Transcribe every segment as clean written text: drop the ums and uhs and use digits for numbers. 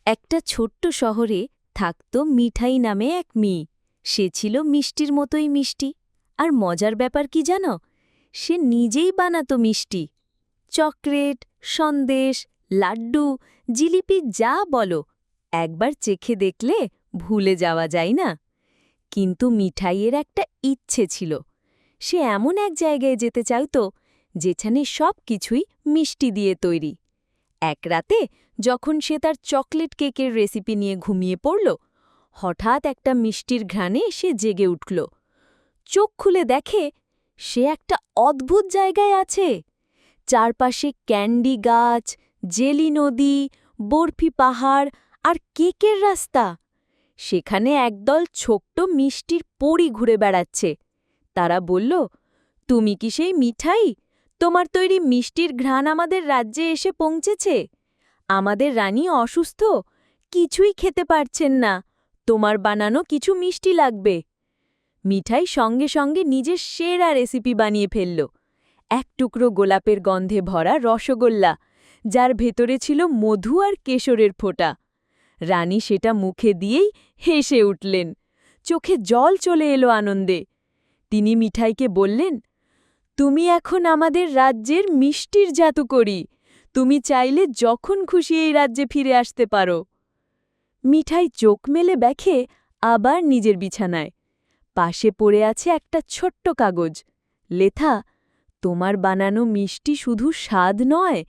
একটা ছোট্ট শহরে থাকত মিঠাই নামে এক মেয়ে। সে ছিল মিষ্টির মতোই মিষ্টি। আর মজার ব্যাপার কি জানো? সে নিজেই বানাতো মিষ্টি। চকলেট, সন্দেশ, লাড্ডু, জিলিপি যা বলো, একবার চেখে দেখলে ভুলে যাওয়া যায় না। কিন্তু মিঠাইয়ের একটা ইচ্ছে ছিল। সে এমন এক জায়গায় যেতে চাইত যেখানে সব কিছুই মিষ্টি দিয়ে তৈরি। এক রাতে যখন সে তার চকলেট কেকের রেসিপি নিয়ে ঘুমিয়ে পড়ল, হঠাৎ একটা মিষ্টির ঘ্রাণে সে জেগে উঠল। চোখ খুলে দেখে সে একটা অদ্ভুত জায়গায় আছে। চারপাশে ক্যান্ডি গাছ, জেলি নদী, বরফি পাহাড় আর কেকের রাস্তা। সেখানে একদল ছোট্ট মিষ্টির পরী ঘুরে বেড়াচ্ছে। তারা বলল, তুমি কি সেই মিঠাই? তোমার তৈরি মিষ্টির ঘ্রাণ আমাদের রাজ্যে এসে পৌঁছেছে। আমাদের রানী অসুস্থ, কিছুই খেতে পারছেন না। তোমার বানানো কিছু মিষ্টি লাগবে। মিঠাই সঙ্গে সঙ্গে নিজের সেরা রেসিপি বানিয়ে ফেলল। এক টুকরো গোলাপের গন্ধে ভরা রসগোল্লা, যার ভেতরে ছিল মধু আর কেশরের ফোঁটা। রানী সেটা মুখে দিয়েই হেসে উঠলেন। চোখে জল চলে এলো আনন্দে। তিনি মিঠাইকে বললেন, তুমি এখন আমাদের রাজ্যের মিষ্টির জাদুকরী। তুমি চাইলে যখন খুশি এই রাজ্যে ফিরে আসতে পারো। মিঠাই চোখ মেলে দেখে আবার নিজের বিছানায়। পাশে পড়ে আছে একটা ছোট্ট কাগজ, লেখা, তোমার বানানো মিষ্টি শুধু স্বাদ নয়,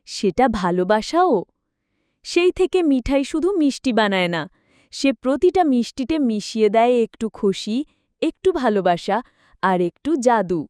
সেটা ভালোবাসাও। সেই থেকে মিঠাই শুধু মিষ্টি বানায় না, সে প্রতিটা মিষ্টিতে মিশিয়ে দেয় একটু খুশি, একটু ভালোবাসা আর একটু জাদু।